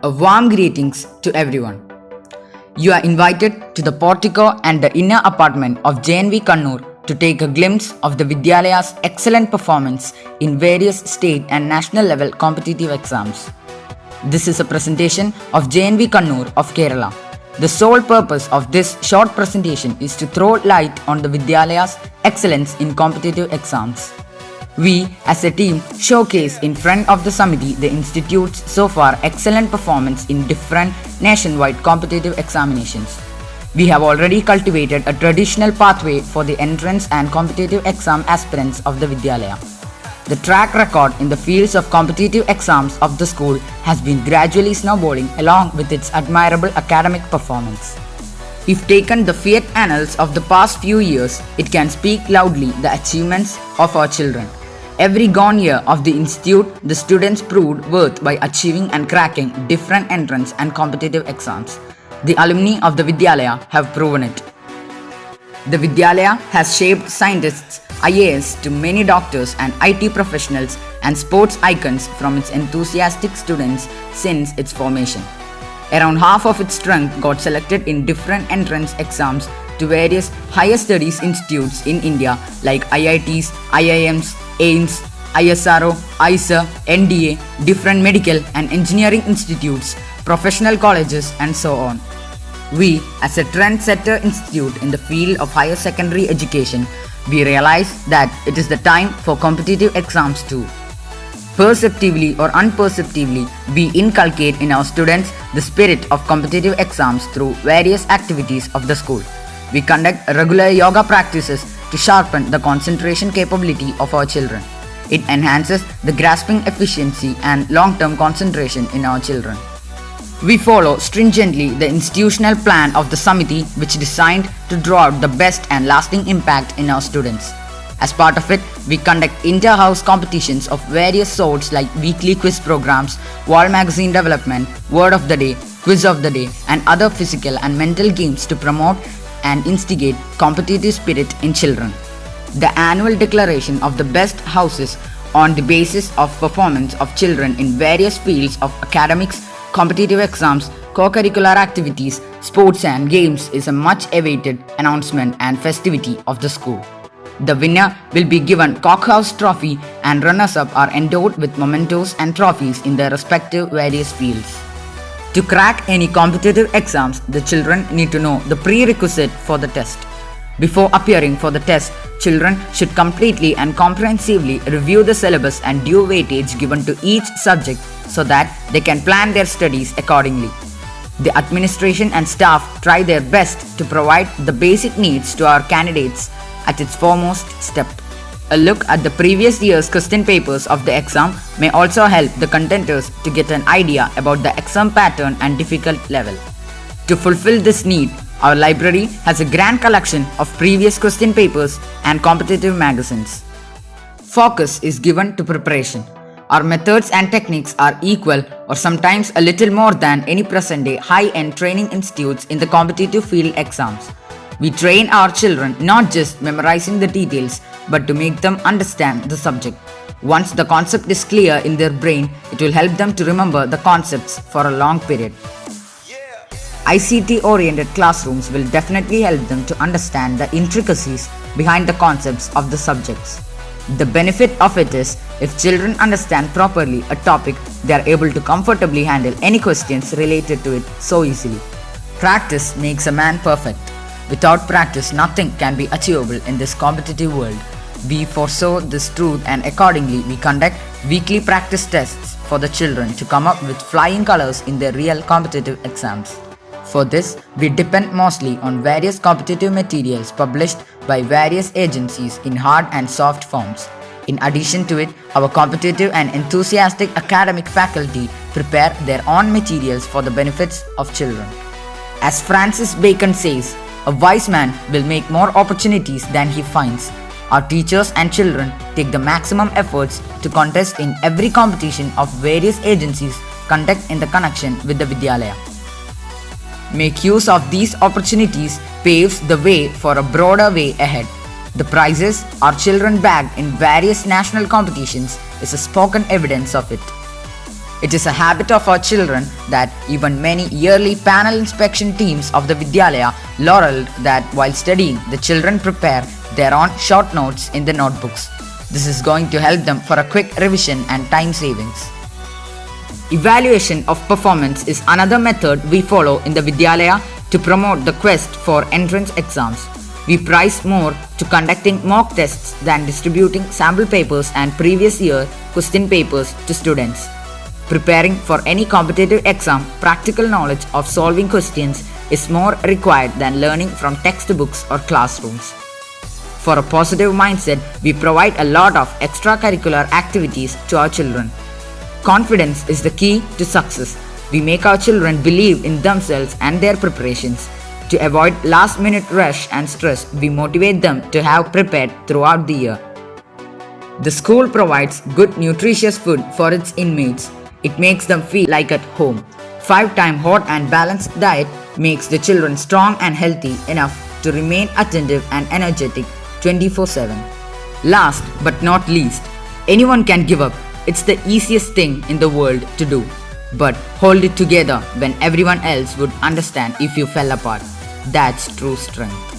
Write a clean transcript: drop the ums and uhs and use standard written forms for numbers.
A warm greetings to everyone. You are invited to the portico and the inner apartment of JNV Kannur to take a glimpse of the Vidyalaya's excellent performance in various state and national level competitive exams. This is a presentation of JNV Kannur of Kerala. The sole purpose of this short presentation is to throw light on the Vidyalaya's excellence in competitive exams. We, as a team, showcase in front of the Samiti the Institute's so far excellent performance in different nationwide competitive examinations. We have already cultivated a traditional pathway for the entrance and competitive exam aspirants of the Vidyalaya. The track record in the fields of competitive exams of the school has been gradually snowballing along with its admirable academic performance. If taken the fiat annals of the past few years, it can speak loudly the achievements of our children. Every gone year of the institute, the students proved worth by achieving and cracking different entrance and competitive exams. The alumni of the Vidyalaya have proven it. The Vidyalaya has shaped scientists, IAS to many doctors and IT professionals and sports icons from its enthusiastic students since its formation. Around half of its strength got selected in different entrance exams to various higher studies institutes in India like IITs, IIMs, AIIMS, ISRO, IISER, NDA, different medical and engineering institutes, professional colleges and so on. We, as a trendsetter institute in the field of higher secondary education, we realize that it is the time for competitive exams too. Perceptively or unperceptively, we inculcate in our students the spirit of competitive exams through various activities of the school. We conduct regular yoga practices to sharpen the concentration capability of our children. It enhances the grasping efficiency and long-term concentration in our children. We follow stringently the institutional plan of the Samiti, which is designed to draw out the best and lasting impact in our students. As part of it, we conduct inter-house competitions of various sorts like weekly quiz programs, wall magazine development, word of the day, quiz of the day, and other physical and mental games to promote and instigate competitive spirit in children. The annual declaration of the best houses on the basis of performance of children in various fields of academics, competitive exams, co-curricular activities, sports and games is a much awaited announcement and festivity of the school. The winner will be given Cockhouse Trophy and runners-up are endowed with mementos and trophies in their respective various fields. To crack any competitive exams, the children need to know the prerequisite for the test. Before appearing for the test, children should completely and comprehensively review the syllabus and due weightage given to each subject so that they can plan their studies accordingly. The administration and staff try their best to provide the basic needs to our candidates at its foremost step. A look at the previous year's question papers of the exam may also help the contenders to get an idea about the exam pattern and difficult level. To fulfill this need, our library has a grand collection of previous question papers and competitive magazines. Focus is given to preparation. Our methods and techniques are equal or sometimes a little more than any present-day high-end training institutes in the competitive field exams. We train our children not just memorizing the details but to make them understand the subject. Once the concept is clear in their brain, it will help them to remember the concepts for a long period. ICT-oriented classrooms will definitely help them to understand the intricacies behind the concepts of the subjects. The benefit of it is, if children understand properly a topic, they are able to comfortably handle any questions related to it so easily. Practice makes a man perfect. Without practice, nothing can be achievable in this competitive world. We foresaw this truth and accordingly we conduct weekly practice tests for the children to come up with flying colors in their real competitive exams. For this, we depend mostly on various competitive materials published by various agencies in hard and soft forms. In addition to it, our competitive and enthusiastic academic faculty prepare their own materials for the benefits of children. As Francis Bacon says, a wise man will make more opportunities than he finds. Our teachers and children take the maximum efforts to contest in every competition of various agencies conduct in the connection with the Vidyalaya. Make use of these opportunities paves the way for a broader way ahead. The prizes our children bagged in various national competitions is a spoken evidence of it. It is a habit of our children that even many yearly panel inspection teams of the Vidyalaya laureled that while studying, the children prepare their own short notes in the notebooks. This is going to help them for a quick revision and time savings. Evaluation of performance is another method we follow in the Vidyalaya to promote the quest for entrance exams. We prize more to conducting mock tests than distributing sample papers and previous year question papers to students. Preparing for any competitive exam, practical knowledge of solving questions is more required than learning from textbooks or classrooms. For a positive mindset, we provide a lot of extracurricular activities to our children. Confidence is the key to success. We make our children believe in themselves and their preparations. To avoid last-minute rush and stress, we motivate them to have prepared throughout the year. The school provides good nutritious food for its inmates. It makes them feel like at home. 5-time hot and balanced diet makes the children strong and healthy enough to remain attentive and energetic 24/7. Last but not least, anyone can give up. It's the easiest thing in the world to do. But hold it together when everyone else would understand if you fell apart. That's true strength.